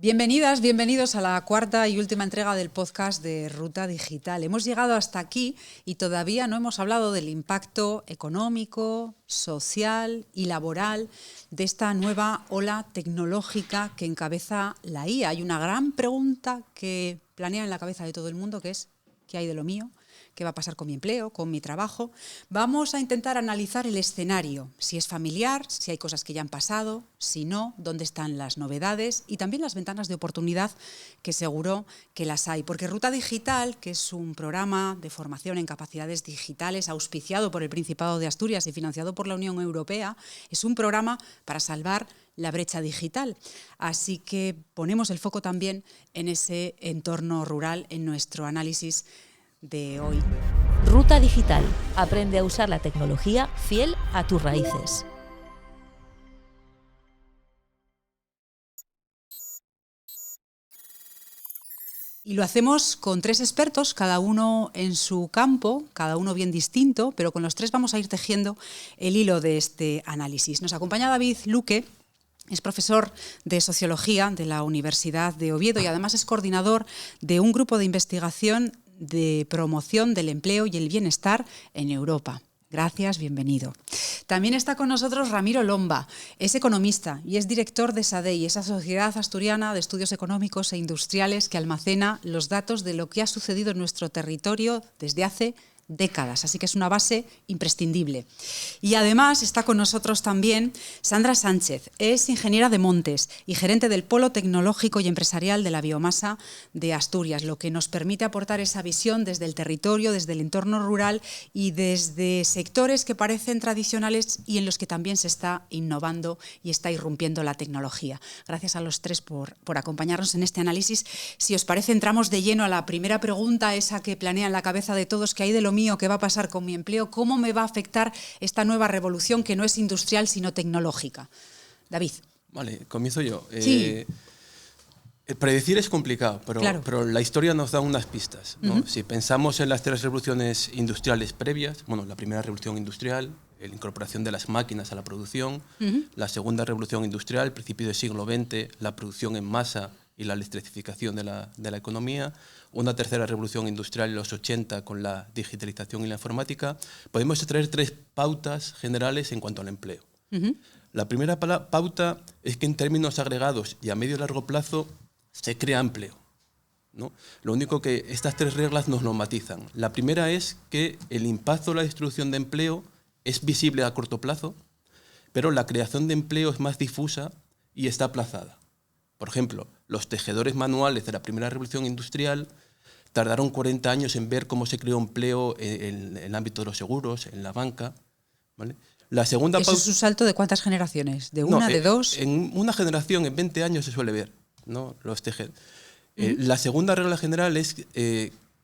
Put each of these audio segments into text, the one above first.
Bienvenidas, bienvenidos a la cuarta y última entrega del podcast de Ruta Digital. Hemos llegado hasta aquí y todavía no hemos hablado del impacto económico, social y laboral de esta nueva ola tecnológica que encabeza la IA. Hay una gran pregunta que planea en la cabeza de todo el mundo, que es ¿qué hay de lo mío? ¿Qué va a pasar con mi empleo, con mi trabajo? Vamos a intentar analizar el escenario, si es familiar, si hay cosas que ya han pasado, si no, dónde están las novedades y también las ventanas de oportunidad, que seguro que las hay. Porque Ruta Digital, que es un programa de formación en capacidades digitales auspiciado por el Principado de Asturias y financiado por la Unión Europea, es un programa para salvar la brecha digital. Así que ponemos el foco también en ese entorno rural en nuestro análisis de hoy. Ruta Digital. Aprende a usar la tecnología fiel a tus raíces. Y lo hacemos con tres expertos, cada uno en su campo, cada uno bien distinto, pero con los tres vamos a ir tejiendo el hilo de este análisis. Nos acompaña David Luque. Es profesor de Sociología de la Universidad de Oviedo y además es coordinador de un grupo de investigación de promoción del empleo y el bienestar en Europa. Gracias, bienvenido. También está con nosotros Ramiro Lomba, es economista y es director de SADEI, esa Sociedad Asturiana de Estudios Económicos e Industriales que almacena los datos de lo que ha sucedido en nuestro territorio desde hace décadas, así que es una base imprescindible. Y además está con nosotros también Sandra Sánchez, es ingeniera de montes y gerente del Polo Tecnológico y Empresarial de la Biomasa de Asturias, lo que nos permite aportar esa visión desde el territorio, desde el entorno rural y desde sectores que parecen tradicionales y en los que también se está innovando y está irrumpiendo la tecnología. Gracias a los tres por acompañarnos en este análisis. Si os parece, entramos de lleno a la primera pregunta, esa que planea en la cabeza de todos, que hay de lo mío, qué va a pasar con mi empleo, cómo me va a afectar esta nueva revolución que no es industrial sino tecnológica. David. Vale, comienzo yo. Sí. Predecir es complicado, pero la historia nos da unas pistas, ¿no? Si pensamos en las tres revoluciones industriales previas, bueno, la primera revolución industrial, la incorporación de las máquinas a la producción, la segunda revolución industrial, principio del siglo XX, la producción en masa y la electrificación de la economía, una tercera revolución industrial en los 80 con la digitalización y la informática, podemos extraer tres pautas generales en cuanto al empleo. La primera pauta es que en términos agregados y a medio y largo plazo se crea empleo, ¿no? Lo único que estas tres reglas nos lo matizan. La primera es que el impacto de la destrucción de empleo es visible a corto plazo, pero la creación de empleo es más difusa y está aplazada. Por ejemplo, los tejedores manuales de la primera revolución industrial tardaron 40 años en ver cómo se creó empleo en el ámbito de los seguros, en la banca, ¿vale? La segunda ¿Eso es un salto de cuántas generaciones? ¿De una, de dos? En una generación, en 20 años se suele ver, ¿no? Los tejedores. La segunda regla general es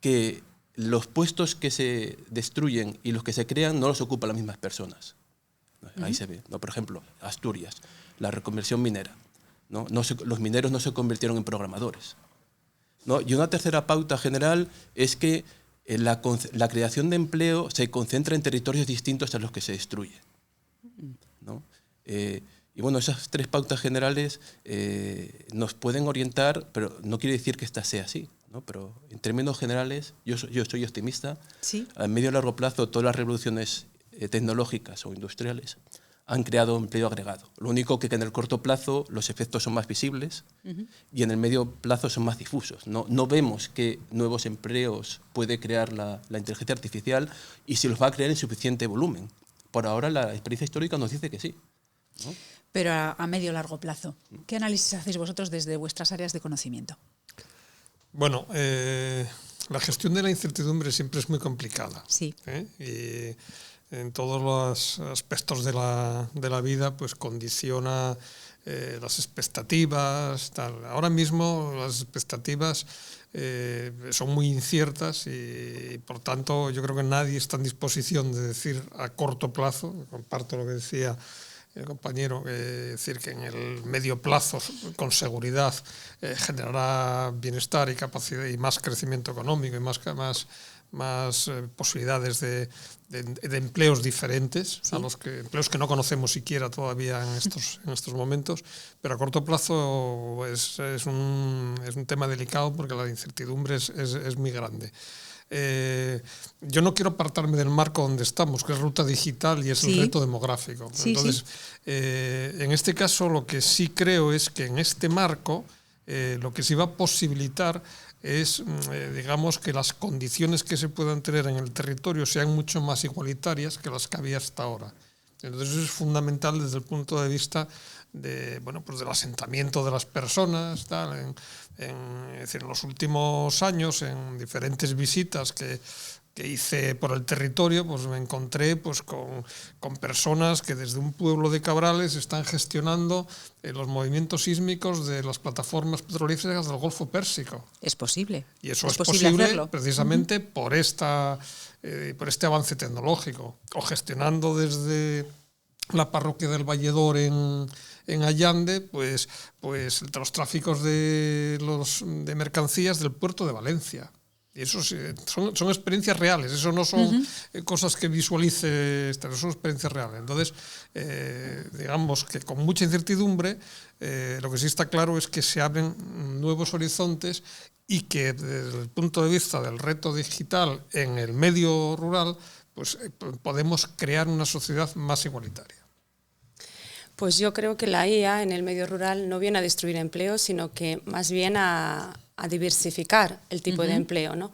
que los puestos que se destruyen y los que se crean no los ocupan las mismas personas. Ahí se ve, ¿no? Por ejemplo, Asturias, la reconversión minera, ¿no? Los mineros no se convirtieron en programadores, ¿no? Y una tercera pauta general es que la creación de empleo se concentra en territorios distintos a los que se destruye, ¿no? Y bueno, esas tres pautas generales nos pueden orientar, pero no quiere decir que esta sea así, ¿no? Pero en términos generales, yo soy optimista. ¿Sí? A medio y largo plazo, todas las revoluciones tecnológicas o industriales han creado empleo agregado. Lo único que en el corto plazo los efectos son más visibles y en el medio plazo son más difusos. No vemos qué nuevos empleos puede crear la inteligencia artificial y si los va a crear en suficiente volumen. Por ahora la experiencia histórica nos dice que sí, ¿no? Pero a medio o largo plazo. ¿Qué análisis hacéis vosotros desde vuestras áreas de conocimiento? Bueno, la gestión de la incertidumbre siempre es muy complicada. Sí. Y en todos los aspectos de la vida, pues condiciona las expectativas, tal. Ahora mismo las expectativas son muy inciertas y por tanto yo creo que nadie está en disposición de decir a corto plazo, comparto lo que decía el compañero, decir que en el medio plazo con seguridad generará bienestar y capacidad y más crecimiento económico y más posibilidades de empleos diferentes, sí, empleos que no conocemos siquiera todavía en estos momentos, pero a corto plazo es un tema delicado porque la incertidumbre es muy grande. Yo no quiero apartarme del marco donde estamos, que es ruta digital y es el reto demográfico. Sí, entonces, en este caso lo que sí creo es que en este marco lo que sí va a posibilitar es, digamos, que las condiciones que se puedan tener en el territorio sean mucho más igualitarias que las que había hasta ahora. Entonces eso es fundamental desde el punto de vista pues del asentamiento de las personas, tal, es decir, en los últimos años, en diferentes visitas que hice por el territorio, pues me encontré pues con personas que desde un pueblo de Cabrales están gestionando los movimientos sísmicos de las plataformas petrolíferas del Golfo Pérsico. Es posible. Y eso es posible precisamente por este avance tecnológico, o gestionando desde la parroquia del Valledor en Allande, pues los tráficos de mercancías del puerto de Valencia. Y eso son experiencias reales, eso no son cosas que visualice, son experiencias reales. Entonces, digamos que con mucha incertidumbre, lo que sí está claro es que se abren nuevos horizontes y que desde el punto de vista del reto digital en el medio rural, pues podemos crear una sociedad más igualitaria. Pues yo creo que la IA en el medio rural no viene a destruir empleos, sino que más bien a diversificar el tipo de empleo, ¿no?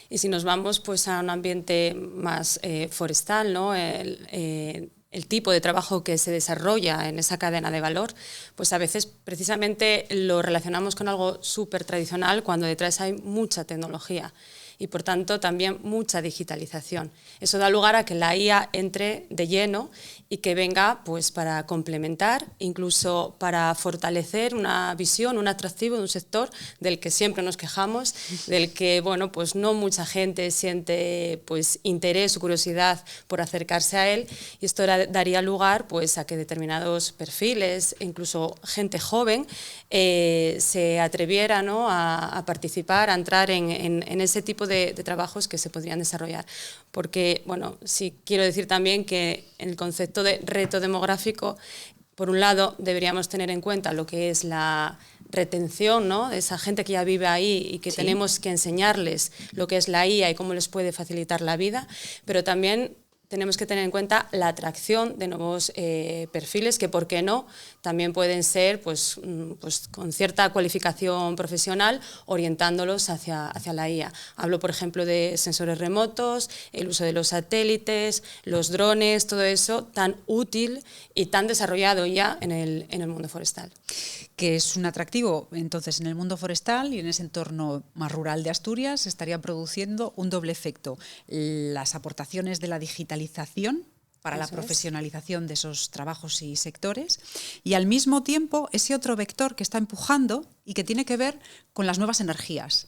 Y si nos vamos pues a un ambiente más forestal, ¿no? El tipo de trabajo que se desarrolla en esa cadena de valor, pues a veces precisamente lo relacionamos con algo súper tradicional cuando detrás hay mucha tecnología y por tanto también mucha digitalización. Eso da lugar a que la IA entre de lleno y que venga pues para complementar, incluso para fortalecer una visión, un atractivo de un sector del que siempre nos quejamos, del que bueno, pues no mucha gente siente pues interés o curiosidad por acercarse a él, y esto daría lugar pues a que determinados perfiles, incluso gente joven, se atreviera, ¿no? a participar, a entrar en ese tipo de trabajos que se podrían desarrollar. Porque, bueno, sí quiero decir también que en el concepto de reto demográfico, por un lado, deberíamos tener en cuenta lo que es la retención, ¿no? De esa gente que ya vive ahí y que tenemos que enseñarles lo que es la IA y cómo les puede facilitar la vida, pero también tenemos que tener en cuenta la atracción de nuevos perfiles que, ¿por qué no?, también pueden ser pues con cierta cualificación profesional, orientándolos hacia la IA. Hablo, por ejemplo, de sensores remotos, el uso de los satélites, los drones, todo eso tan útil y tan desarrollado ya en el mundo forestal. Que es un atractivo, entonces, en el mundo forestal y en ese entorno más rural de Asturias se estarían produciendo un doble efecto. Las aportaciones de la digitalización para la profesionalización de esos trabajos y sectores, y al mismo tiempo ese otro vector que está empujando y que tiene que ver con las nuevas energías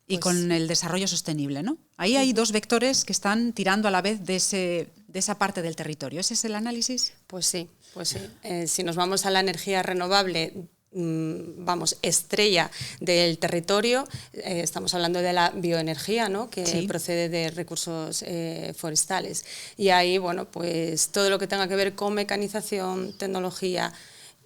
y con el desarrollo sostenible, ¿no? Ahí hay dos vectores que están tirando a la vez de esa parte del territorio. ¿Ese es el análisis? Pues sí. Si nos vamos a la energía renovable, estrella del territorio, estamos hablando de la bioenergía, ¿no? Que procede de recursos forestales. Y ahí, bueno, pues todo lo que tenga que ver con mecanización, tecnología,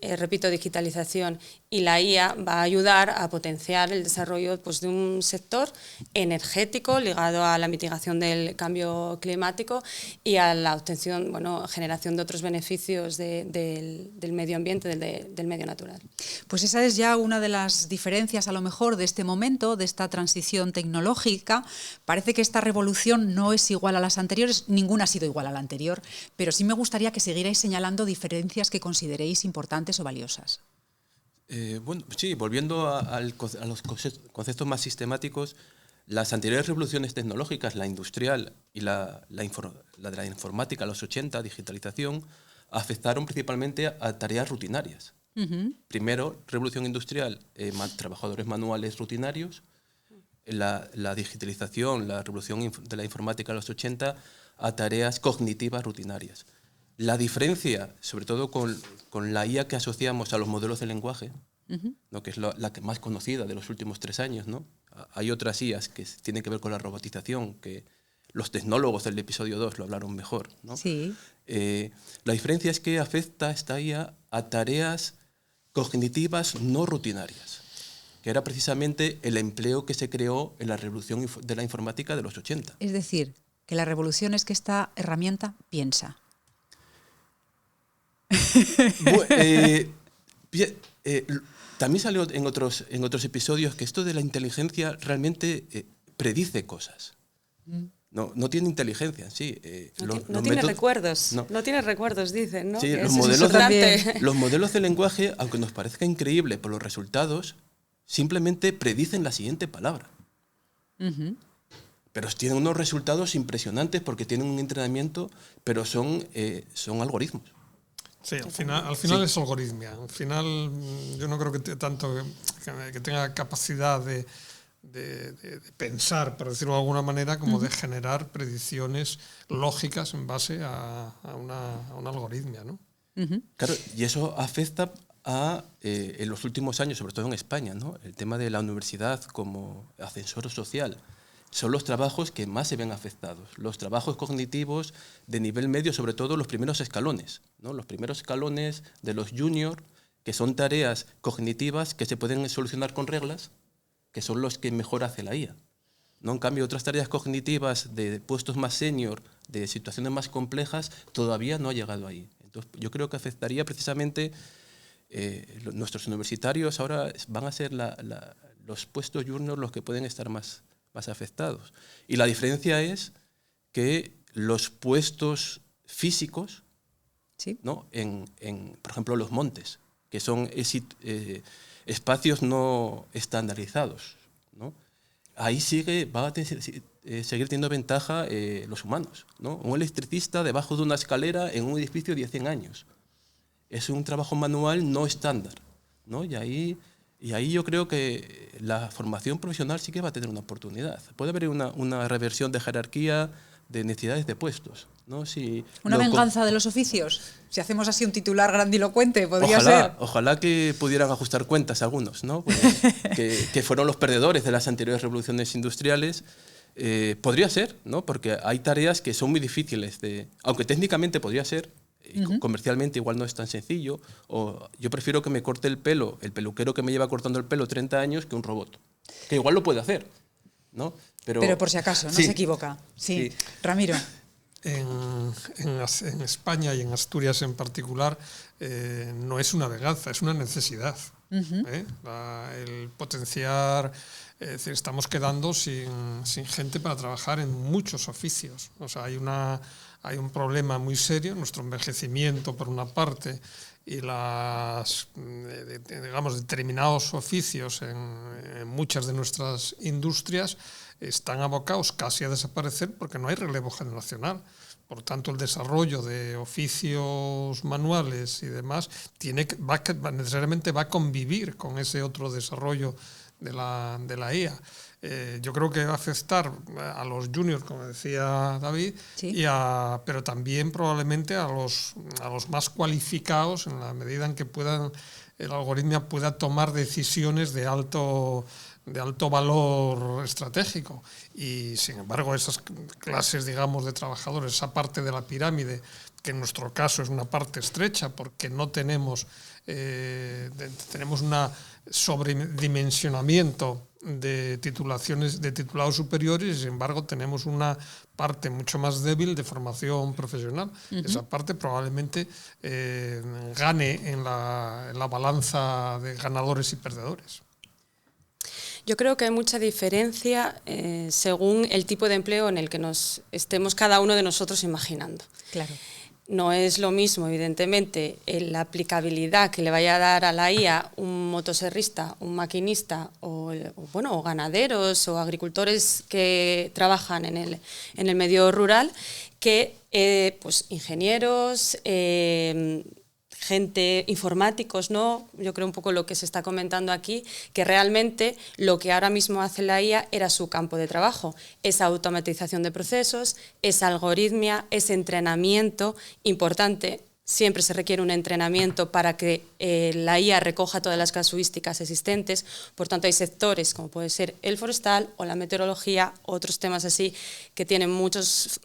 repito, digitalización y la IA va a ayudar a potenciar el desarrollo pues, de un sector energético ligado a la mitigación del cambio climático y a la obtención, generación de otros beneficios del medio ambiente, del medio natural. Pues esa es ya una de las diferencias a lo mejor de este momento, de esta transición tecnológica. Parece que esta revolución no es igual a las anteriores, ninguna ha sido igual a la anterior, pero sí me gustaría que siguierais señalando diferencias que consideréis importantes o valiosas. Volviendo a los conceptos más sistemáticos, las anteriores revoluciones tecnológicas, la industrial y la de la informática, los 80, digitalización, afectaron principalmente a tareas rutinarias. Primero, revolución industrial, trabajadores manuales rutinarios. La digitalización, la revolución de la informática, los 80, a tareas cognitivas rutinarias. La diferencia, sobre todo con la IA que asociamos a los modelos de lenguaje, ¿no? Que es la que más conocida de los últimos 3 años, ¿no? hay otras IAs que tienen que ver con la robotización, que los tecnólogos del episodio 2 lo hablaron mejor, ¿no? Sí. La diferencia es que afecta esta IA a tareas cognitivas no rutinarias, que era precisamente el empleo que se creó en la revolución de la informática de los 80. Es decir, que la revolución es que esta herramienta piensa. También salió en otros episodios que esto de la inteligencia realmente predice cosas. No tiene inteligencia en sí. No tiene recuerdos. No tiene recuerdos, dicen, ¿no? Sí, los modelos de lenguaje, aunque nos parezca increíble por los resultados, simplemente predicen la siguiente palabra. Pero tienen unos resultados impresionantes porque tienen un entrenamiento, pero son algoritmos. Sí, al final es algoritmia. Al final yo no creo que tanto que tenga capacidad de pensar, por decirlo de alguna manera, como de generar predicciones lógicas en base a una algoritmia, ¿no? Claro, y eso afecta en los últimos años, sobre todo en España, ¿no? El tema de la universidad como ascensor social. Son los trabajos que más se ven afectados. Los trabajos cognitivos de nivel medio, sobre todo los primeros escalones, ¿no? Los primeros escalones de los junior, que son tareas cognitivas que se pueden solucionar con reglas, que son los que mejor hace la IA, ¿no? En cambio, otras tareas cognitivas de puestos más senior, de situaciones más complejas, todavía no ha llegado ahí. Entonces, yo creo que afectaría precisamente nuestros universitarios. Ahora van a ser los puestos junior los que pueden estar más afectados. Y la diferencia es que los puestos físicos, ¿sí? ¿no? Por ejemplo, los montes, que son espacios no estandarizados, ¿no? Ahí va a seguir teniendo ventaja los humanos, ¿no? Un electricista debajo de una escalera en un edificio de 100 años. Es un trabajo manual no estándar, ¿no? Y ahí yo creo que la formación profesional sí que va a tener una oportunidad. Puede haber una reversión de jerarquía de necesidades de puestos, ¿no? ¿Una venganza de los oficios? Si hacemos así un titular grandilocuente, podría ser. Ojalá que pudieran ajustar cuentas algunos, ¿no? Pues, que fueron los perdedores de las anteriores revoluciones industriales. Podría ser, ¿no? Porque hay tareas que son muy difíciles aunque técnicamente podría ser, y comercialmente igual no es tan sencillo, o yo prefiero que me corte el pelo el peluquero que me lleva cortando el pelo 30 años que un robot, que igual lo puede hacer, ¿no? Pero por si acaso, no se equivoca. Sí. Ramiro. En España y en Asturias en particular no es una venganza, es una necesidad. El potenciar, es decir, estamos quedando sin gente para trabajar en muchos oficios. O sea, hay un problema muy serio, nuestro envejecimiento por una parte y digamos, determinados oficios en muchas de nuestras industrias están abocados casi a desaparecer porque no hay relevo generacional. Por tanto, el desarrollo de oficios manuales y demás necesariamente va a convivir con ese otro desarrollo de la IA. Yo creo que va a afectar a los juniors, como decía David, sí. Pero también probablemente a los más cualificados en la medida en que el algoritmo pueda tomar decisiones de alto valor estratégico. Y sin embargo esas clases, digamos, de trabajadores, esa parte de la pirámide, que en nuestro caso es una parte estrecha porque no tenemos un sobredimensionamiento de titulados superiores, y sin embargo tenemos una parte mucho más débil de formación profesional. Esa parte probablemente gane en la balanza de ganadores y perdedores. Yo creo que hay mucha diferencia según el tipo de empleo en el que nos estemos cada uno de nosotros imaginando. Claro. No es lo mismo, evidentemente, la aplicabilidad que le vaya a dar a la IA un motoserrista, un maquinista o ganaderos o agricultores que trabajan en el medio rural, que pues ingenieros, gente, informáticos, ¿no? Yo creo un poco lo que se está comentando aquí, que realmente lo que ahora mismo hace la IA era su campo de trabajo, esa automatización de procesos, esa algoritmia, ese entrenamiento importante. siempre se requiere un entrenamiento para que la IA recoja todas las casuísticas existentes. Por tanto, hay sectores como puede ser el forestal o la meteorología, otros temas así que tienen muchos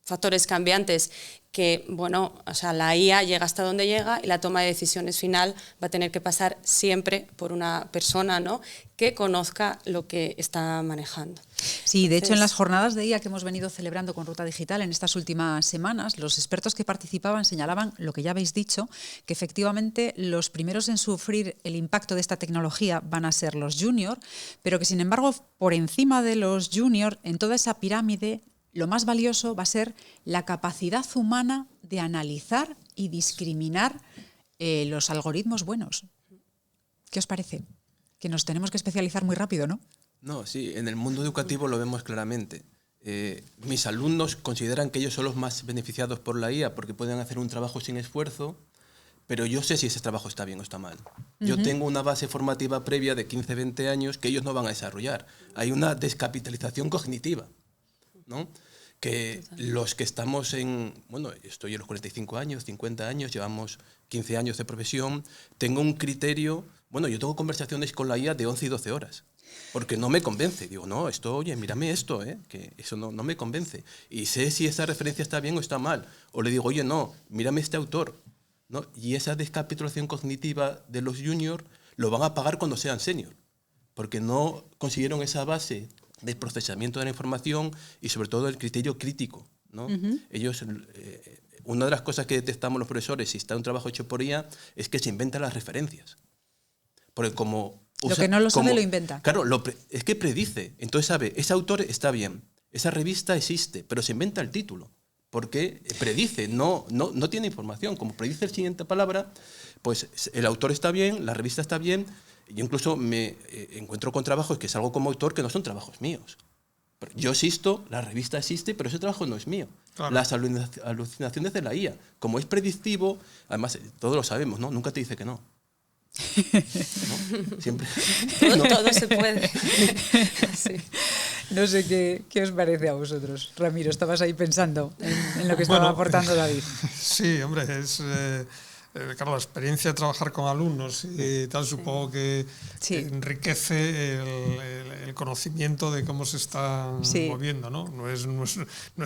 factores cambiantes que, bueno, o sea, la IA llega hasta donde llega y la toma de decisiones final va a tener que pasar siempre por una persona, ¿no?, que conozca lo que está manejando. Sí, de hecho, en las jornadas de IA que hemos venido celebrando con Ruta Digital en estas últimas semanas, los expertos que participaban señalaban lo que ya habéis dicho, que efectivamente los primeros en sufrir el impacto de esta tecnología van a ser los junior, pero que sin embargo, por encima de los junior, en toda esa pirámide, lo más valioso va a ser la capacidad humana de analizar y discriminar los algoritmos buenos. ¿Qué os parece? Que nos tenemos que especializar muy rápido, ¿no? No, sí, en el mundo educativo lo vemos claramente. Mis alumnos consideran que ellos son los más beneficiados por la IA porque pueden hacer un trabajo sin esfuerzo, pero yo sé si ese trabajo está bien o está mal. Yo tengo una base formativa previa de 15, 20 años que ellos no van a desarrollar. Hay una descapitalización cognitiva, ¿no? Que los que estamos bueno, estoy en los 45 años, 50 años, llevamos 15 años de profesión, tengo un criterio, bueno, yo tengo conversaciones con la IA de 11 y 12 horas, porque no me convence. Digo, no, esto, oye, mírame esto, que eso no me convence. Y sé si esa referencia está bien o está mal. O le digo, oye, no, mírame este autor, ¿no? Y esa descapitalización cognitiva de los juniors lo van a pagar cuando sean senior, porque no consiguieron esa base del procesamiento de la información y sobre todo el criterio crítico, ¿no? Ellos, una de las cosas que detectamos los profesores si está un trabajo hecho por IA es que se inventan las referencias. Porque como lo que no lo sabe lo inventa. Claro, es que predice. Entonces sabe, ese autor está bien, esa revista existe, pero se inventa el título. Porque predice, no tiene información. Como predice la siguiente palabra, pues el autor está bien, la revista está bien. Yo incluso me encuentro con trabajos que salgo como autor que no son trabajos míos. Yo existo, la revista existe, pero ese trabajo no es mío. Claro. Las alucinaciones de la IA. Como es predictivo, además, todos lo sabemos, ¿no? Nunca te dice que no. ¿No? Siempre. Todo se puede. Sí. No sé qué os parece a vosotros. Ramiro, estabas ahí pensando en lo que estaba aportando David. Sí, hombre, es... claro, la experiencia de trabajar con alumnos y tal, supongo que enriquece el conocimiento de cómo se están moviendo, ¿no? No es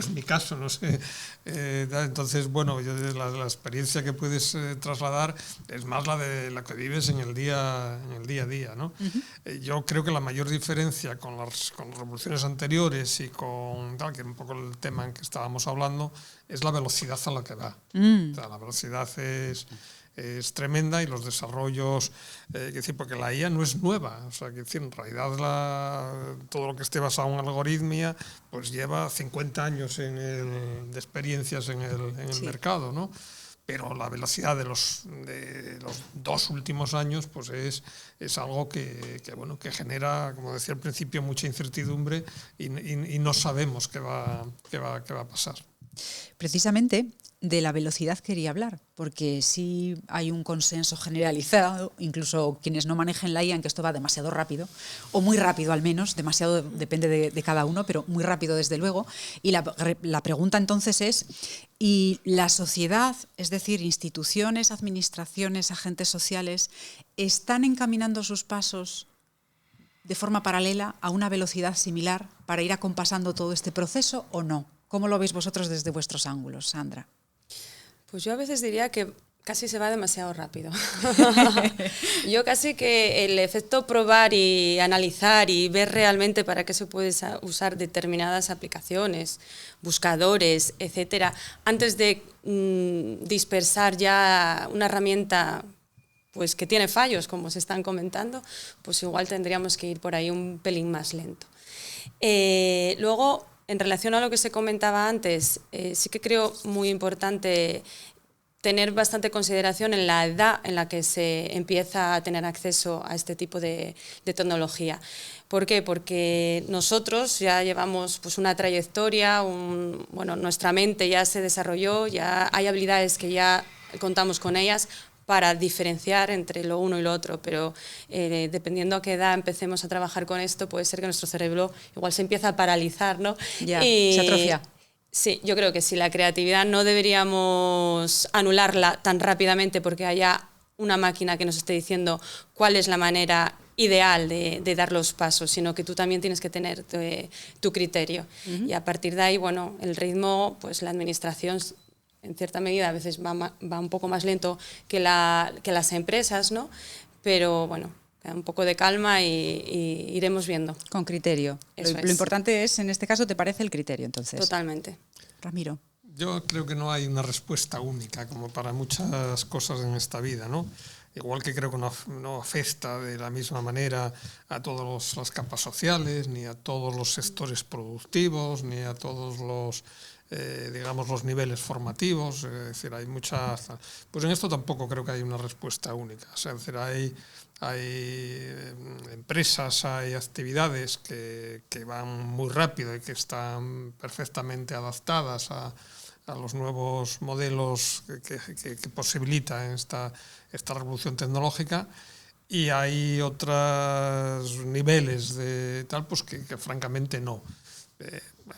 mi caso, no sé. Entonces, bueno, la experiencia que puedes trasladar es más la de la que vives en el día a día, ¿no? Yo creo que la mayor diferencia con las revoluciones anteriores y con tal, que era un poco el tema en que estábamos hablando, es la velocidad a la que va. O sea, la velocidad es tremenda y los desarrollos, porque la IA no es nueva, o sea, en realidad todo lo que esté basado en algoritmia pues lleva 50 años de experiencias en el mercado, ¿no? Pero la velocidad de los 2 últimos años pues es algo que genera, como decía al principio, mucha incertidumbre y no sabemos qué va a pasar. Precisamente de la velocidad quería hablar, porque sí hay un consenso generalizado, incluso quienes no manejen la IA, en que esto va demasiado rápido, o muy rápido al menos, demasiado depende de cada uno, pero muy rápido desde luego. Y la pregunta entonces es, ¿y la sociedad, es decir, instituciones, administraciones, agentes sociales, están encaminando sus pasos de forma paralela a una velocidad similar para ir acompasando todo este proceso o no? ¿Cómo lo veis vosotros desde vuestros ángulos, Sandra? Pues yo a veces diría que casi se va demasiado rápido. Yo casi que el efecto probar y analizar y ver realmente para qué se puede usar determinadas aplicaciones, buscadores, etcétera, antes de dispersar ya una herramienta pues que tiene fallos, como se están comentando, pues igual tendríamos que ir por ahí un pelín más lento. Luego, en relación a lo que se comentaba antes, sí que creo muy importante tener bastante consideración en la edad en la que se empieza a tener acceso a este tipo de tecnología. ¿Por qué? Porque nosotros ya llevamos pues, una trayectoria, nuestra mente ya se desarrolló, ya hay habilidades que ya contamos con ellas para diferenciar entre lo uno y lo otro, pero dependiendo a qué edad empecemos a trabajar con esto, puede ser que nuestro cerebro igual se empieza a paralizar, ¿no? Ya, se atrofia. Sí, yo creo que sí, la creatividad no deberíamos anularla tan rápidamente porque haya una máquina que nos esté diciendo cuál es la manera ideal de dar los pasos, sino que tú también tienes que tener tu criterio. Y a partir de ahí, bueno, el ritmo, pues la administración en cierta medida a veces va un poco más lento que las empresas, ¿no? Pero bueno, un poco de calma y iremos viendo. Con criterio. Lo importante es, en este caso, ¿te parece el criterio entonces? Totalmente. Ramiro. Yo creo que no hay una respuesta única como para muchas cosas en esta vida, ¿no? Igual que creo que no afecta de la misma manera a todas las capas sociales, ni a todos los sectores productivos, ni a todos los digamos, los niveles formativos, es decir, hay muchas... Pues en esto tampoco creo que hay una respuesta única, o sea, es decir, hay empresas, hay actividades que van muy rápido y que están perfectamente adaptadas a los nuevos modelos que posibilitan esta revolución tecnológica, y hay otros niveles de tal pues que francamente no.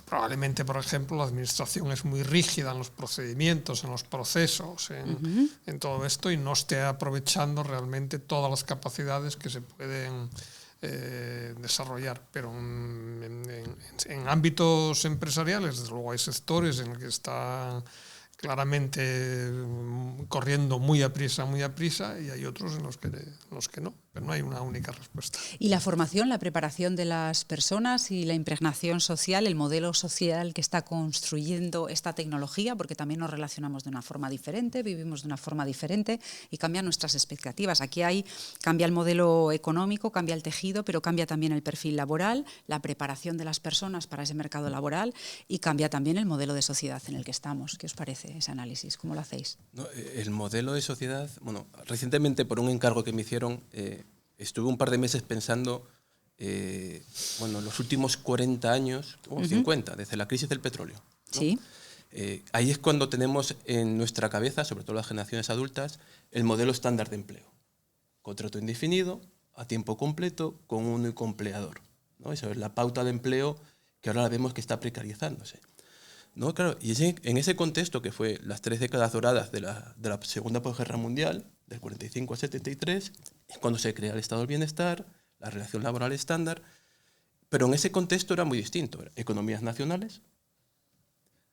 Probablemente, por ejemplo, la administración es muy rígida en los procedimientos, en los procesos, en todo esto, y no esté aprovechando realmente todas las capacidades que se pueden desarrollar. Pero en ámbitos empresariales, desde luego, hay sectores en los que están claramente corriendo muy a prisa, y hay otros en los que no, pero no hay una única respuesta. Y la formación, la preparación de las personas y la impregnación social, el modelo social que está construyendo esta tecnología, porque también nos relacionamos de una forma diferente, vivimos de una forma diferente y cambian nuestras expectativas. Aquí cambia el modelo económico, cambia el tejido, pero cambia también el perfil laboral, la preparación de las personas para ese mercado laboral, y cambia también el modelo de sociedad en el que estamos. ¿Qué os parece ese análisis? ¿Cómo lo hacéis? No, el modelo de sociedad, bueno, recientemente por un encargo que me hicieron, estuve un par de meses pensando, los últimos 40 años, o 50, desde la crisis del petróleo, ¿no? Sí. Ahí es cuando tenemos en nuestra cabeza, sobre todo las generaciones adultas, el modelo estándar de empleo. Contrato indefinido, a tiempo completo, con un único empleador, ¿no? Esa es la pauta de empleo que ahora vemos que está precarizándose, ¿no? Claro, y en ese contexto, que fue las 3 décadas doradas de la Segunda Posguerra Mundial, del 45 al 73, es cuando se crea el estado del bienestar, la relación laboral estándar, pero en ese contexto era muy distinto. Economías nacionales,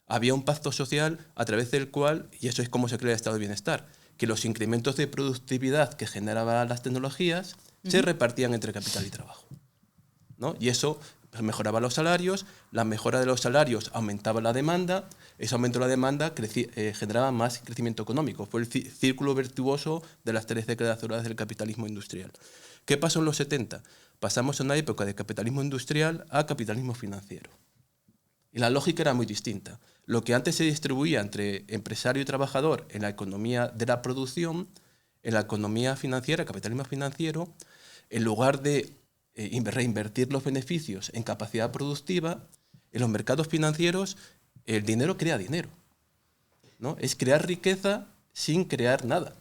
había un pacto social a través del cual, y eso es como se crea el estado del bienestar, que los incrementos de productividad que generaban las tecnologías se repartían entre capital y trabajo, ¿no? Y eso mejoraba los salarios, la mejora de los salarios aumentaba la demanda, ese aumento de la demanda generaba más crecimiento económico. Fue el círculo virtuoso de las 3 décadas doradas del capitalismo industrial. ¿Qué pasó en los 70? Pasamos a una época de capitalismo industrial a capitalismo financiero. Y la lógica era muy distinta. Lo que antes se distribuía entre empresario y trabajador en la economía de la producción, en la economía financiera, capitalismo financiero, en lugar de reinvertir los beneficios en capacidad productiva, en los mercados financieros el dinero crea dinero, ¿no? Es crear riqueza sin crear nada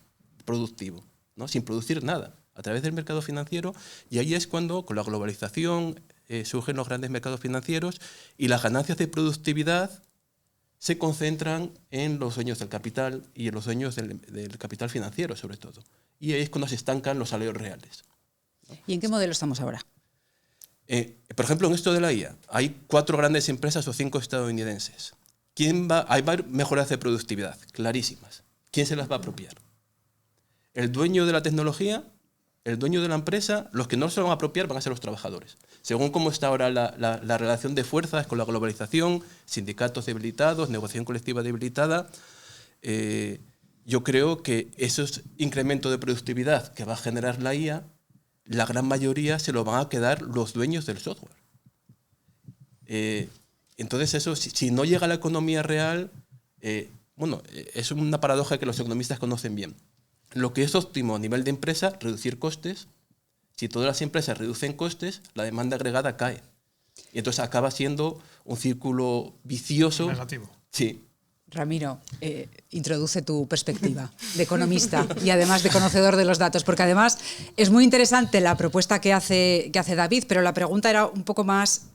productivo, ¿no? Sin producir nada, a través del mercado financiero, y ahí es cuando, con la globalización, surgen los grandes mercados financieros y las ganancias de productividad se concentran en los dueños del capital y en los dueños del capital financiero, sobre todo. Y ahí es cuando se estancan los salarios reales. ¿Y en qué modelo estamos ahora? Por ejemplo, en esto de la IA, hay 4 grandes empresas o 5 estadounidenses. Hay mejoras de productividad, clarísimas. ¿Quién se las va a apropiar? ¿El dueño de la tecnología? ¿El dueño de la empresa? Los que no se van a apropiar van a ser los trabajadores. Según cómo está ahora la relación de fuerzas con la globalización, sindicatos debilitados, negociación colectiva debilitada, yo creo que esos incrementos de productividad que va a generar la IA, la gran mayoría se lo van a quedar los dueños del software. Entonces eso, si no llega a la economía real, es una paradoja que los economistas conocen bien. Lo que es óptimo a nivel de empresa, reducir costes. Si todas las empresas reducen costes, la demanda agregada cae. Y entonces acaba siendo un círculo vicioso. Negativo. Sí. Ramiro, introduce tu perspectiva de economista y además de conocedor de los datos, porque además es muy interesante la propuesta que hace David, pero la pregunta era un poco más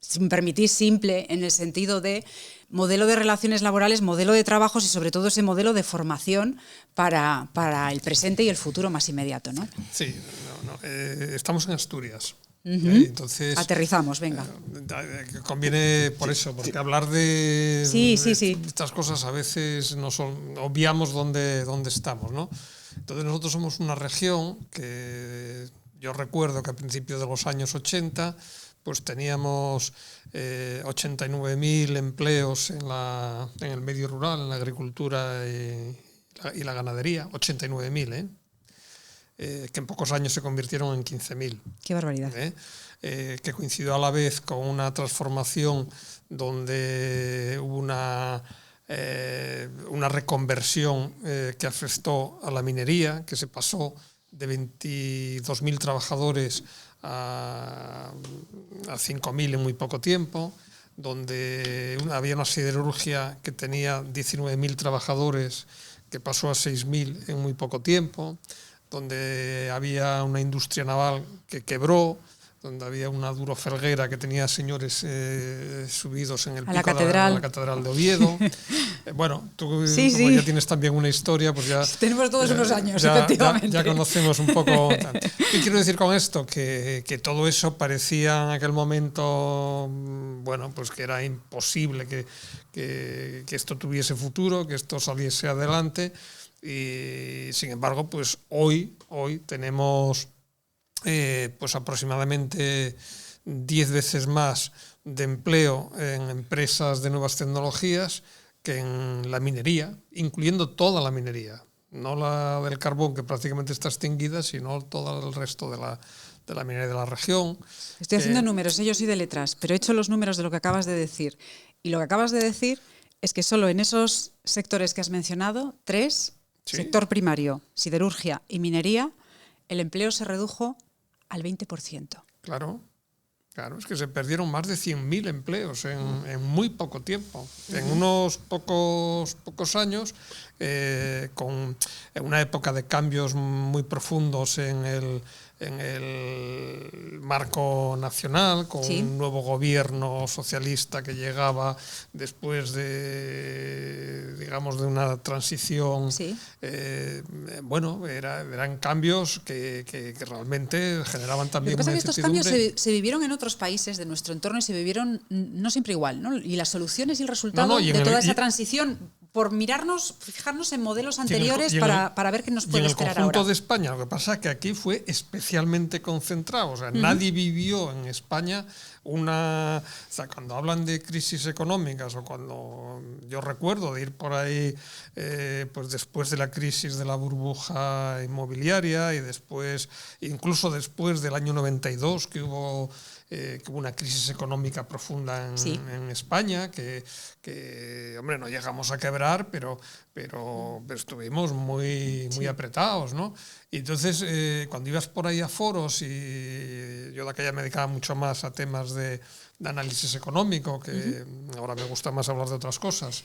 si me permitís, simple en el sentido de modelo de relaciones laborales, modelo de trabajos y sobre todo ese modelo de formación para el presente y el futuro más inmediato, ¿no? Sí, estamos en Asturias. Entonces, aterrizamos, venga. Conviene por eso, porque hablar de estas cosas a veces obviamos dónde estamos, ¿no? Entonces nosotros somos una región que yo recuerdo que a principios de los años 80 pues teníamos 89.000 empleos en el medio rural, en la agricultura y la ganadería, 89.000, que en pocos años se convirtieron en 15.000. ¡Qué barbaridad! Que coincidió a la vez con una transformación donde hubo una reconversión que afectó a la minería, que se pasó de 22.000 trabajadores a 5.000 en muy poco tiempo, donde había una siderurgia que tenía 19.000 trabajadores que pasó a 6.000 en muy poco tiempo, donde había una industria naval que quebró, donde había una Duro Felguera que tenía señores subidos en el pico de la catedral de Oviedo. Bueno, tú como ya tienes también una historia, pues ya... Tenemos todos unos años, efectivamente. Ya conocemos un poco... ¿Qué quiero decir con esto? Que todo eso parecía en aquel momento, bueno, pues que era imposible que esto tuviese futuro, que esto saliese adelante. Y sin embargo, pues hoy tenemos... pues aproximadamente 10 veces más de empleo en empresas de nuevas tecnologías que en la minería, incluyendo toda la minería, no la del carbón, que prácticamente está extinguida, sino todo el resto de la minería de la región. Estoy haciendo números, yo soy de letras, pero he hecho los números de lo que acabas de decir. Y lo que acabas de decir es que solo en esos sectores que has mencionado, 3, sector primario, siderurgia y minería, el empleo se redujo al 20%. Claro, es que se perdieron más de 100.000 empleos en muy poco tiempo. En unos pocos años, con una época de cambios muy profundos en el marco nacional, con un nuevo gobierno socialista que llegaba después de una transición. Bueno, eran cambios que realmente generaban también una incertidumbre. Lo que pasa es que estos cambios se vivieron en otros países de nuestro entorno y se vivieron no siempre igual, ¿no? Y las soluciones y el resultado de toda esa transición, por fijarnos en modelos anteriores para ver qué nos puede esperar ahora. En el conjunto de España, lo que pasa es que aquí fue especialmente concentrado. O sea, nadie vivió en España cuando hablan de crisis económicas o cuando yo recuerdo de ir por ahí pues después de la crisis de la burbuja inmobiliaria y incluso después del año 92 que hubo una crisis económica profunda en España, que hombre, no llegamos a quebrar, pero estuvimos muy apretados, ¿no? Y entonces, cuando ibas por ahí a foros, y yo de aquella me dedicaba mucho más a temas de análisis económico, que ahora me gusta más hablar de otras cosas,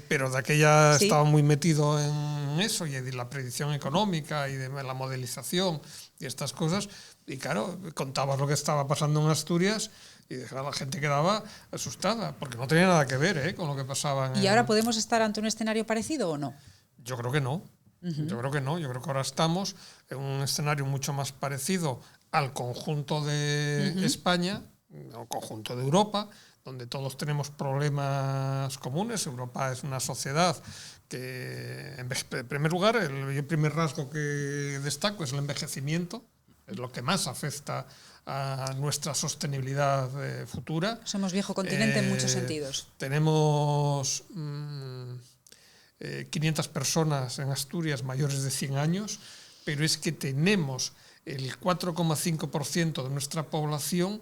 pero de aquella estaba muy metido en eso, y de la predicción económica, y de la modelización, y estas cosas. Y claro, contabas lo que estaba pasando en Asturias y la gente quedaba asustada, porque no tenía nada que ver con lo que pasaba. ¿Y ahora podemos estar ante un escenario parecido o no? Yo creo que no. Yo creo que ahora estamos en un escenario mucho más parecido al conjunto de España, al conjunto de Europa, donde todos tenemos problemas comunes. Europa es una sociedad que, en primer lugar, el primer rasgo que destaco es el envejecimiento. Es lo que más afecta a nuestra sostenibilidad futura. Somos viejo continente en muchos sentidos. Tenemos 500 personas en Asturias mayores de 100 años, pero es que tenemos el 4,5% de nuestra población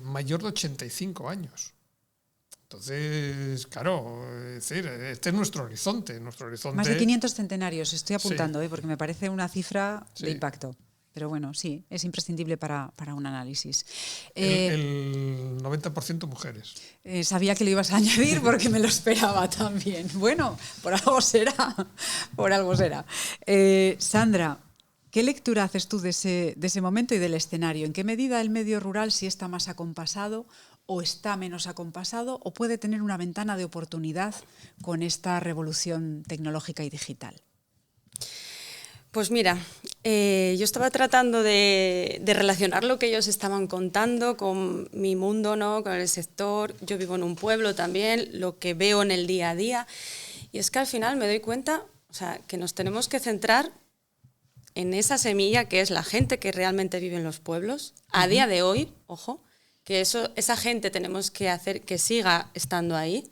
mayor de 85 años. Entonces, claro, es decir, este es nuestro horizonte. Más de 500 centenarios, estoy apuntando, porque me parece una cifra de impacto. Pero bueno, sí, es imprescindible para un análisis. El 90% mujeres. Sabía que lo ibas a añadir porque me lo esperaba también. Bueno, por algo será. Sandra, ¿Qué lectura haces tú de ese momento y del escenario? ¿En qué medida el medio rural sí está más acompasado o está menos acompasado o puede tener una ventana de oportunidad con esta revolución tecnológica y digital? Pues mira, yo estaba tratando de relacionar lo que ellos estaban contando con mi mundo, ¿no? Con el sector. Yo vivo en un pueblo también, lo que veo en el día a día. Y es que al final me doy cuenta, o sea, que nos tenemos que centrar en esa semilla que es la gente que realmente vive en los pueblos. A día de hoy, ojo, que esa gente tenemos que hacer que siga estando ahí.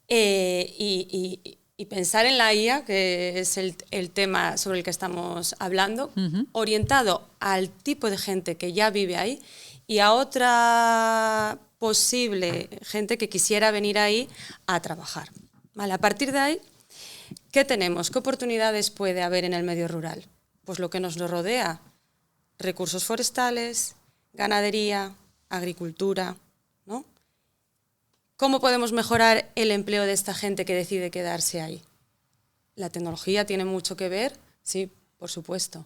Y pensar en la IA, que es el tema sobre el que estamos hablando, orientado al tipo de gente que ya vive ahí y a otra posible gente que quisiera venir ahí a trabajar. Vale, a partir de ahí, ¿qué tenemos? ¿Qué oportunidades puede haber en el medio rural? Pues lo que nos rodea, recursos forestales, ganadería, agricultura, ¿no? ¿Cómo podemos mejorar el empleo de esta gente que decide quedarse ahí? ¿La tecnología tiene mucho que ver? Sí, por supuesto.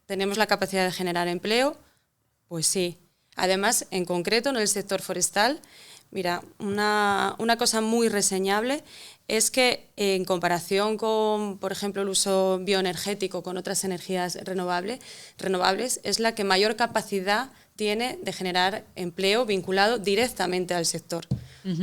¿Tenemos la capacidad de generar empleo? Pues sí. Además, en concreto, en el sector forestal, mira, una cosa muy reseñable es que en comparación con, por ejemplo, el uso bioenergético con otras energías renovables, es la que mayor capacidad tiene de generar empleo vinculado directamente al sector.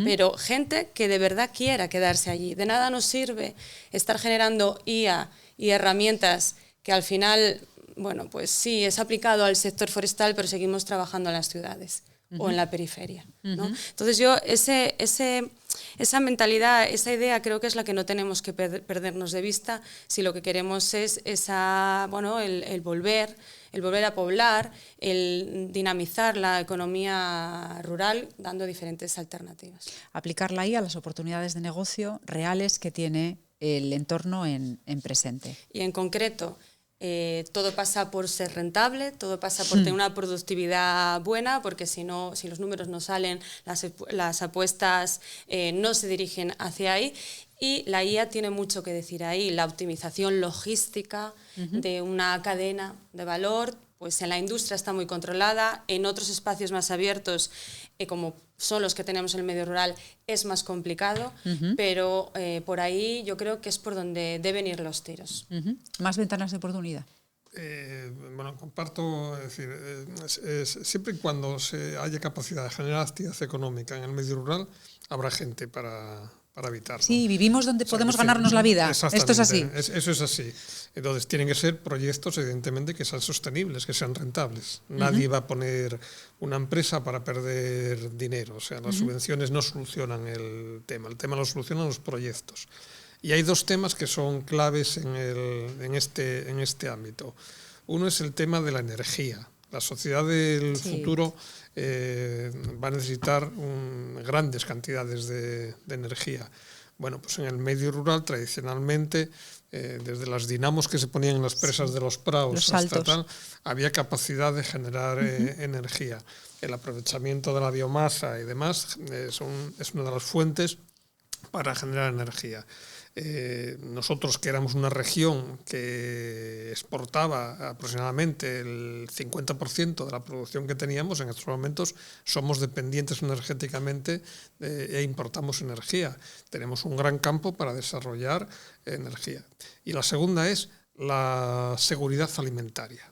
Pero gente que de verdad quiera quedarse allí. De nada nos sirve estar generando IA y herramientas que al final, bueno, pues sí, es aplicado al sector forestal, pero seguimos trabajando en las ciudades o en la periferia, ¿no? Entonces yo esa mentalidad, esa idea creo que es la que no tenemos que perdernos de vista si lo que queremos es el volver a poblar, el dinamizar la economía rural dando diferentes alternativas. Aplicarla ahí a las oportunidades de negocio reales que tiene el entorno en presente. Y en concreto, todo pasa por ser rentable, todo pasa por tener una productividad buena, porque si los números no salen, las apuestas no se dirigen hacia ahí. Y la IA tiene mucho que decir ahí, la optimización logística de una cadena de valor, pues en la industria está muy controlada, en otros espacios más abiertos, como son los que tenemos en el medio rural, es más complicado, pero por ahí yo creo que es por donde deben ir los tiros. ¿Más ventanas de oportunidad? Bueno, comparto, es decir, siempre y cuando haya capacidad de generar actividad económica en el medio rural, habrá gente para habitar. Sí, vivimos donde podemos ganarnos la vida. Esto es así. Eso es así. Entonces, tienen que ser proyectos, evidentemente, que sean sostenibles, que sean rentables. Nadie va a poner una empresa para perder dinero. O sea, las subvenciones no solucionan el tema. El tema lo solucionan los proyectos. Y hay dos temas que son claves en este ámbito. Uno es el tema de la energía. La sociedad del futuro va a necesitar grandes cantidades de energía. Bueno, pues en el medio rural tradicionalmente, desde las dinamos que se ponían en las presas de los prados hasta tal, había capacidad de generar energía. El aprovechamiento de la biomasa y demás es una de las fuentes para generar energía. Nosotros, que éramos una región que exportaba aproximadamente el 50% de la producción que teníamos, en estos momentos somos dependientes energéticamente e importamos energía. Tenemos un gran campo para desarrollar energía. Y la segunda es la seguridad alimentaria.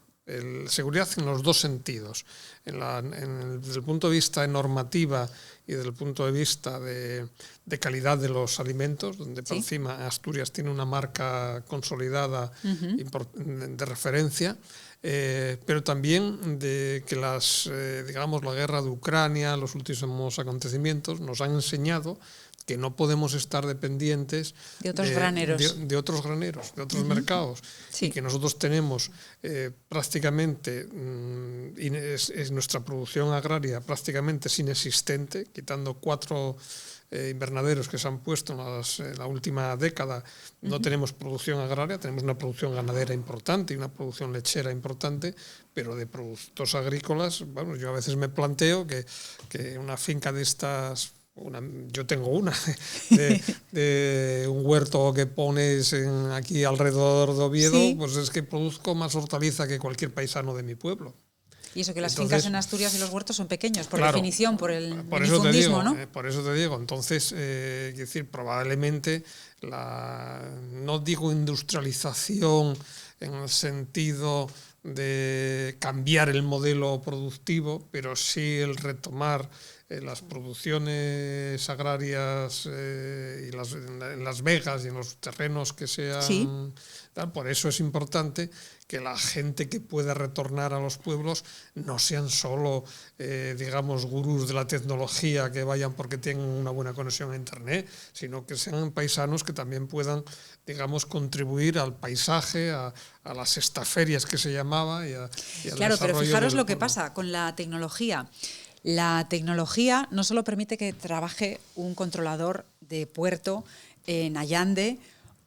Seguridad en los dos sentidos, desde el punto de vista de normativa y desde el punto de vista de calidad de los alimentos, donde por encima Asturias tiene una marca consolidada de referencia, pero también de que la guerra de Ucrania, los últimos acontecimientos nos han enseñado que no podemos estar dependientes de otros graneros, de otros mercados, y que nosotros tenemos prácticamente es nuestra producción agraria prácticamente es inexistente, quitando 4 invernaderos que se han puesto en la última década. No tenemos producción agraria, tenemos una producción ganadera importante y una producción lechera importante, pero de productos agrícolas, bueno, yo a veces me planteo que una finca de estas yo tengo una de un huerto que pones aquí alrededor de Oviedo, sí. Pues es que produzco más hortaliza que cualquier paisano de mi pueblo. Y eso que las fincas en Asturias y los huertos son pequeños, por definición, por el minifundismo, ¿no? Por eso te digo, entonces, decir, probablemente no digo industrialización en el sentido de cambiar el modelo productivo, pero sí el retomar las producciones agrarias y en las vegas y en los terrenos que sean... Sí. Por eso es importante que la gente que pueda retornar a los pueblos no sean solo, digamos, gurús de la tecnología que vayan porque tengan una buena conexión a Internet, sino que sean paisanos que también puedan, digamos, contribuir al paisaje, a las estaferias que se llamaba y al claro, pero fijaros lo que pasa con la tecnología. La tecnología no solo permite que trabaje un controlador de puerto en Allande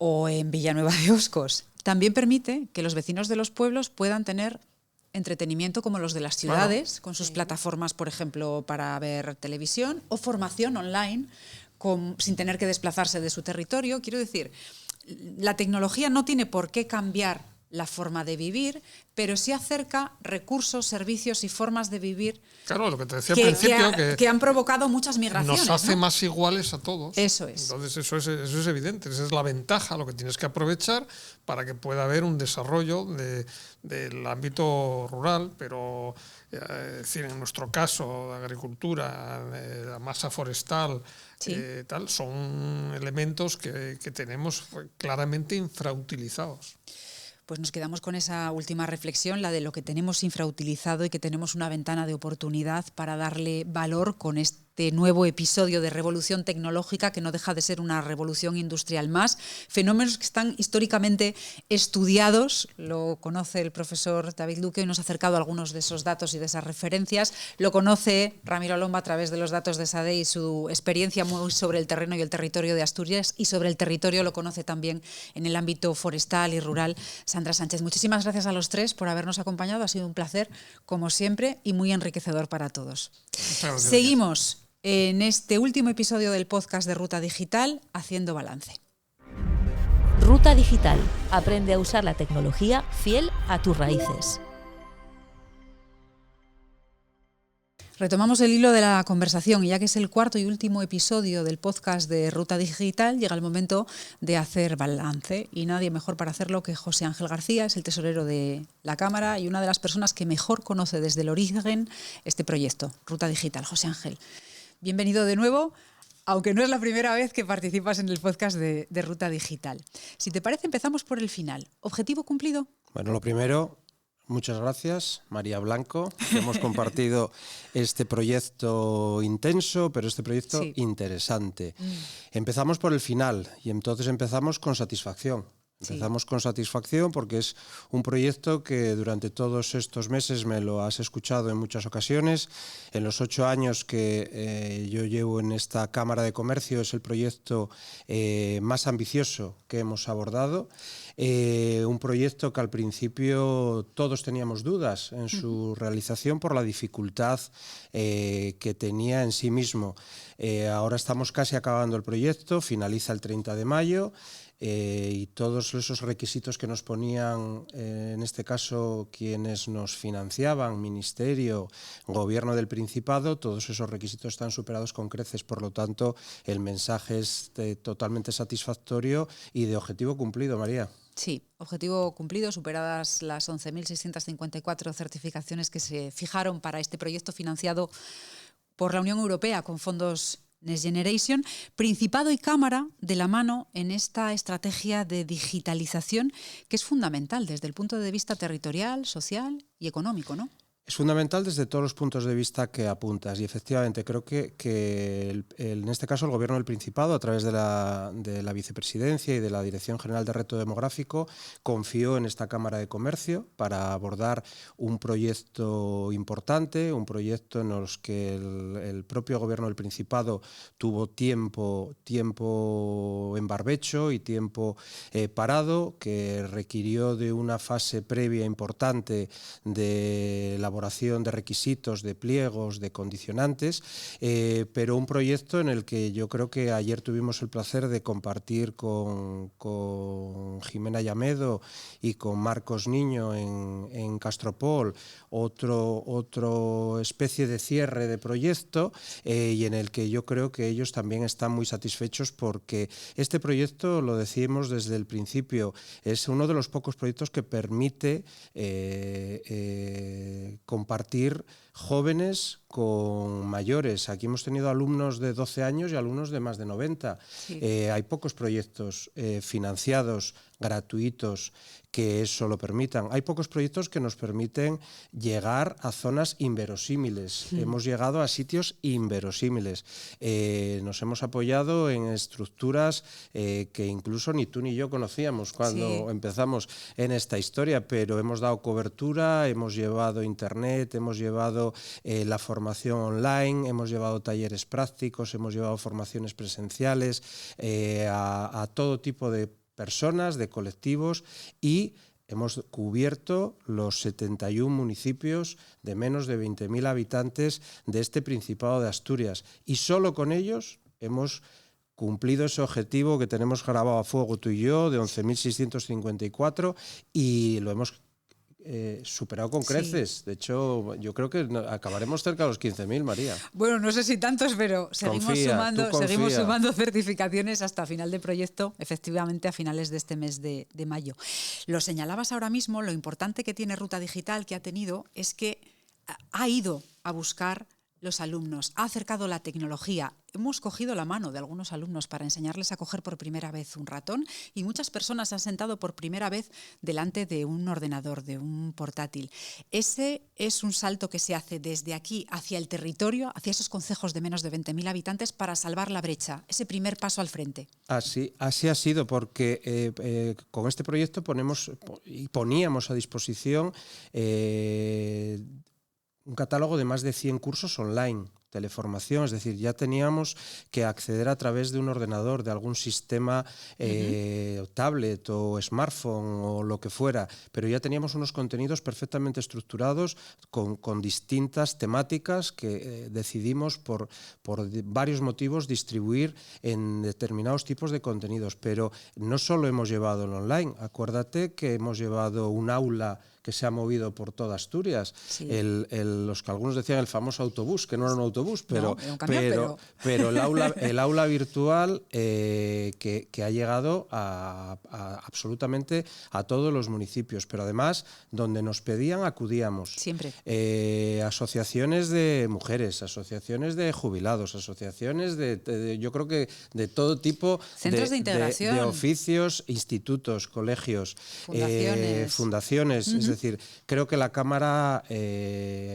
o en Villanueva de Oscos, también permite que los vecinos de los pueblos puedan tener entretenimiento como los de las ciudades, con sus plataformas, por ejemplo, para ver televisión o formación online sin tener que desplazarse de su territorio. Quiero decir, la tecnología no tiene por qué cambiar la forma de vivir, pero sí acerca recursos, servicios y formas de vivir. Claro, lo que te decía al principio, que han provocado muchas migraciones. Nos hace, ¿no?, más iguales a todos. Eso es. Entonces eso es evidente, esa es la ventaja, lo que tienes que aprovechar para que pueda haber un desarrollo del ámbito rural, pero decir, en nuestro caso, la agricultura, la masa forestal, sí, tal, son elementos que tenemos claramente infrautilizados. Pues nos quedamos con esa última reflexión, la de lo que tenemos infrautilizado y que tenemos una ventana de oportunidad para darle valor con este nuevo episodio de revolución tecnológica que no deja de ser una revolución industrial más. Fenómenos que están históricamente estudiados, lo conoce el profesor David Luque y nos ha acercado a algunos de esos datos y de esas referencias. Lo conoce Ramiro Lomba a través de los datos de SADE y su experiencia muy sobre el terreno y el territorio de Asturias, y sobre el territorio lo conoce también en el ámbito forestal y rural Sandra Sánchez. Muchísimas gracias a los tres por habernos acompañado. Ha sido un placer, como siempre, y muy enriquecedor para todos. Seguimos en este último episodio del podcast de Ruta Digital, haciendo balance. Ruta Digital. Aprende a usar la tecnología fiel a tus raíces. Retomamos el hilo de la conversación y ya que es el cuarto y último episodio del podcast de Ruta Digital, llega el momento de hacer balance y nadie mejor para hacerlo que José Ángel García, es el tesorero de la Cámara y una de las personas que mejor conoce desde el origen este proyecto, Ruta Digital. José Ángel, bienvenido de nuevo, aunque no es la primera vez que participas en el podcast de Ruta Digital. Si te parece, empezamos por el final. ¿Objetivo cumplido? Bueno, lo primero, muchas gracias, María Blanco. Hemos compartido este proyecto intenso, pero este proyecto sí, interesante. Empezamos por el final y entonces empezamos con satisfacción. Empezamos con satisfacción porque es un proyecto que durante todos estos meses me lo has escuchado en muchas ocasiones. En los 8 años que yo llevo en esta Cámara de Comercio es el proyecto más ambicioso que hemos abordado. Un proyecto que al principio todos teníamos dudas en su realización por la dificultad que tenía en sí mismo. Ahora estamos casi acabando el proyecto, finaliza el 30 de mayo. Y todos esos requisitos que nos ponían, en este caso quienes nos financiaban, Ministerio, Gobierno del Principado, todos esos requisitos están superados con creces. Por lo tanto, el mensaje es totalmente satisfactorio y de objetivo cumplido, María. Sí, objetivo cumplido, superadas las 11.654 certificaciones que se fijaron para este proyecto financiado por la Unión Europea con fondos Next Generation, Principado y Cámara de la mano en esta estrategia de digitalización que es fundamental desde el punto de vista territorial, social y económico, ¿no? Es fundamental desde todos los puntos de vista que apuntas y efectivamente creo que en este caso el Gobierno del Principado, a través de la Vicepresidencia y de la Dirección General de Reto Demográfico, confió en esta Cámara de Comercio para abordar un proyecto importante, un proyecto en el que el propio Gobierno del Principado tuvo tiempo en barbecho y tiempo parado, que requirió de una fase previa importante de elaboración elaboración de requisitos, de pliegos, de condicionantes, pero un proyecto en el que yo creo que ayer tuvimos el placer de compartir con Jimena Llamedo y con Marcos Niño en Castropol otro especie de cierre de proyecto, y en el que yo creo que ellos también están muy satisfechos, porque este proyecto, lo decimos desde el principio, es uno de los pocos proyectos que permite compartir jóvenes con mayores. Aquí hemos tenido alumnos de 12 años y alumnos de más de 90. Sí. Hay pocos proyectos financiados, gratuitos, que eso lo permitan. Hay pocos proyectos que nos permiten llegar a zonas inverosímiles. Hemos llegado a sitios inverosímiles. Nos hemos apoyado en estructuras que incluso ni tú ni yo conocíamos cuando empezamos en esta historia, pero hemos dado cobertura, hemos llevado internet, hemos llevado la formación online, hemos llevado talleres prácticos, hemos llevado formaciones presenciales a todo tipo de personas, de colectivos, y hemos cubierto los 71 municipios de menos de 20.000 habitantes de este Principado de Asturias, y solo con ellos hemos cumplido ese objetivo que tenemos grabado a fuego tú y yo de 11.654, y lo hemos superado con creces. Sí. De hecho, yo creo que acabaremos cerca de los 15.000, María. Bueno, no sé si tantos, pero seguimos sumando certificaciones hasta final de proyecto, efectivamente a finales de este mes de mayo. Lo señalabas ahora mismo, lo importante que tiene Ruta Digital, que ha tenido, es que ha ido a buscar los alumnos, ha acercado la tecnología. Hemos cogido la mano de algunos alumnos para enseñarles a coger por primera vez un ratón, y muchas personas se han sentado por primera vez delante de un ordenador, de un portátil. Ese es un salto que se hace desde aquí hacia el territorio, hacia esos concejos de menos de 20.000 habitantes, para salvar la brecha, ese primer paso al frente. Así ha sido, porque con este proyecto poníamos a disposición un catálogo de más de 100 cursos online, teleformación, es decir, ya teníamos que acceder a través de un ordenador, de algún sistema tablet o smartphone o lo que fuera, pero ya teníamos unos contenidos perfectamente estructurados con distintas temáticas que decidimos por varios motivos distribuir en determinados tipos de contenidos. Pero no solo hemos llevado el online, acuérdate que hemos llevado un aula que se ha movido por toda Asturias. Sí. Los que algunos decían el famoso autobús, que no era un autobús, pero el aula virtual que ha llegado a absolutamente a todos los municipios, pero además donde nos pedían acudíamos. Siempre. Asociaciones de mujeres, asociaciones de jubilados, asociaciones yo creo que de todo tipo. Centros de integración. De oficios, institutos, colegios, fundaciones. Es decir, creo que la Cámara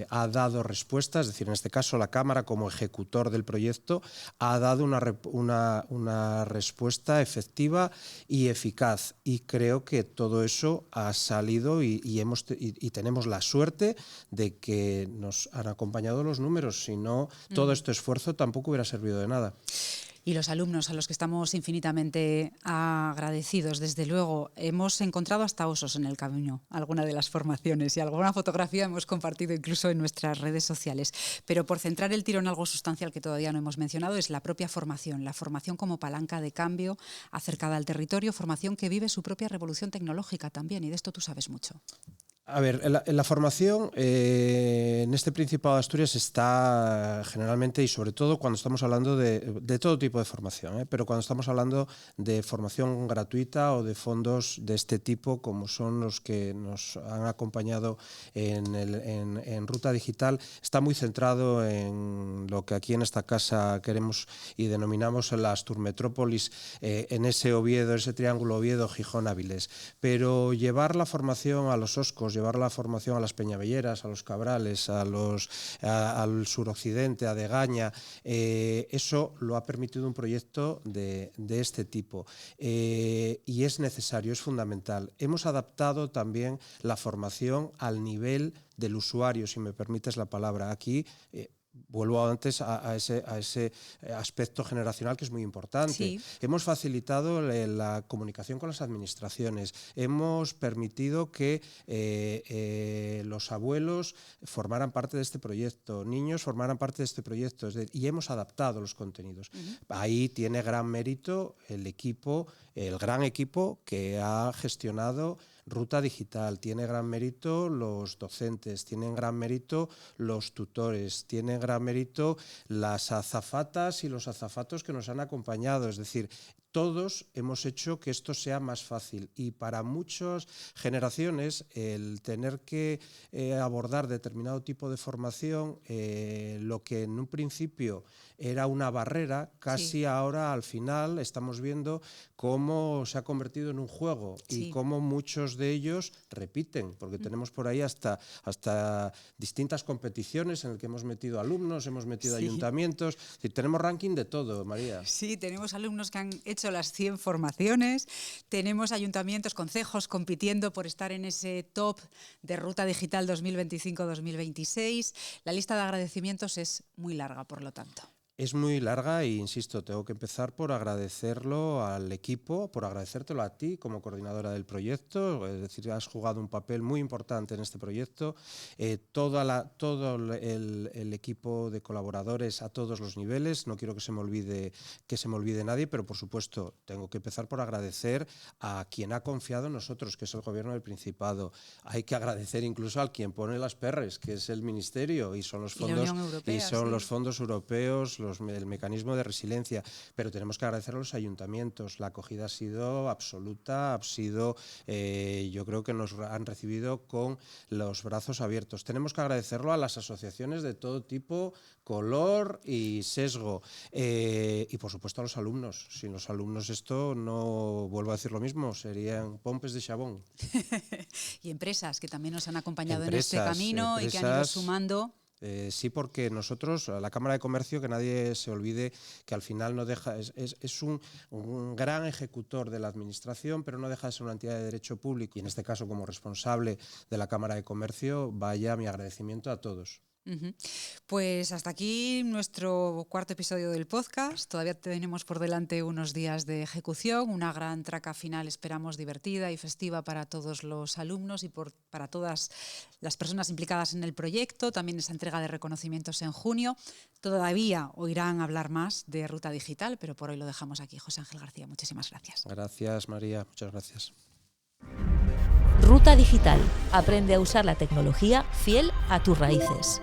ha dado respuestas, es decir, en este caso la Cámara como ejecutor del proyecto ha dado una respuesta efectiva y eficaz, y creo que todo eso ha salido y tenemos la suerte de que nos han acompañado los números, si no todo este esfuerzo tampoco hubiera servido de nada. Y los alumnos, a los que estamos infinitamente agradecidos, desde luego. Hemos encontrado hasta osos en el camino, alguna de las formaciones, y alguna fotografía hemos compartido incluso en nuestras redes sociales. Pero por centrar el tiro en algo sustancial que todavía no hemos mencionado, es la propia formación. La formación como palanca de cambio acercada al territorio, formación que vive su propia revolución tecnológica también, y de esto tú sabes mucho. A ver, en la formación en este Principado de Asturias está generalmente, y sobre todo cuando estamos hablando de todo tipo de formación, pero cuando estamos hablando de formación gratuita o de fondos de este tipo, como son los que nos han acompañado en Ruta Digital, está muy centrado en lo que aquí en esta casa queremos y denominamos la Asturmetrópolis, en ese Oviedo, ese triángulo Oviedo-Gijón-Áviles. Pero llevar la formación a los Oscos, llevar la formación a las Peñabelleras, a los Cabrales, al suroccidente, a Degaña, eso lo ha permitido un proyecto de este tipo. Y es necesario, es fundamental. Hemos adaptado también la formación al nivel del usuario, si me permites la palabra. Aquí vuelvo antes a ese aspecto generacional que es muy importante. Sí. Hemos facilitado la comunicación con las administraciones, hemos permitido que los abuelos formaran parte de este proyecto, niños formaran parte de este proyecto, y hemos adaptado los contenidos. Ahí tiene gran mérito el gran equipo que ha gestionado Ruta Digital, tiene gran mérito los docentes, tienen gran mérito los tutores, tienen gran mérito las azafatas y los azafatos que nos han acompañado, es decir, todos hemos hecho que esto sea más fácil, y para muchas generaciones el tener que abordar determinado tipo de formación, lo que en un principio era una barrera, casi ahora al final estamos viendo cómo se ha convertido en un juego y cómo muchos de ellos repiten, porque tenemos por ahí hasta distintas competiciones en las que hemos metido alumnos, hemos metido ayuntamientos, es decir, tenemos ranking de todo, María. Sí, tenemos alumnos que han hecho las 100 formaciones, tenemos ayuntamientos, concejos compitiendo por estar en ese top de Ruta Digital 2025-2026. La lista de agradecimientos es muy larga, por lo tanto. Es muy larga e, insisto, tengo que empezar por agradecerlo al equipo, por agradecértelo a ti como coordinadora del proyecto, es decir, has jugado un papel muy importante en este proyecto, todo el equipo de colaboradores a todos los niveles, no quiero que se me olvide nadie, pero por supuesto tengo que empezar por agradecer a quien ha confiado en nosotros, que es el Gobierno del Principado. Hay que agradecer incluso al quien pone las perres, que es el Ministerio, y son los fondos, los fondos europeos, el mecanismo de resiliencia, pero tenemos que agradecer a los ayuntamientos. La acogida ha sido absoluta, yo creo que nos han recibido con los brazos abiertos. Tenemos que agradecerlo a las asociaciones de todo tipo, color y sesgo, y por supuesto a los alumnos. Sin los alumnos esto, no vuelvo a decir lo mismo, serían pompes de chabón. Y empresas que también nos han acompañado en este camino y que han ido sumando. Sí, porque nosotros, la Cámara de Comercio, que nadie se olvide que al final no deja, es un gran ejecutor de la administración, pero no deja de ser una entidad de derecho público, y en este caso como responsable de la Cámara de Comercio, vaya mi agradecimiento a todos. Pues hasta aquí nuestro cuarto episodio del podcast. Todavía tenemos por delante unos días de ejecución, una gran traca final, esperamos, divertida y festiva para todos los alumnos y para todas las personas implicadas en el proyecto. También esa entrega de reconocimientos en junio. Todavía oirán hablar más de Ruta Digital, pero por hoy lo dejamos aquí. José Ángel García, muchísimas gracias. Gracias, María. Muchas gracias. Ruta Digital. Aprende a usar la tecnología fiel a tus raíces.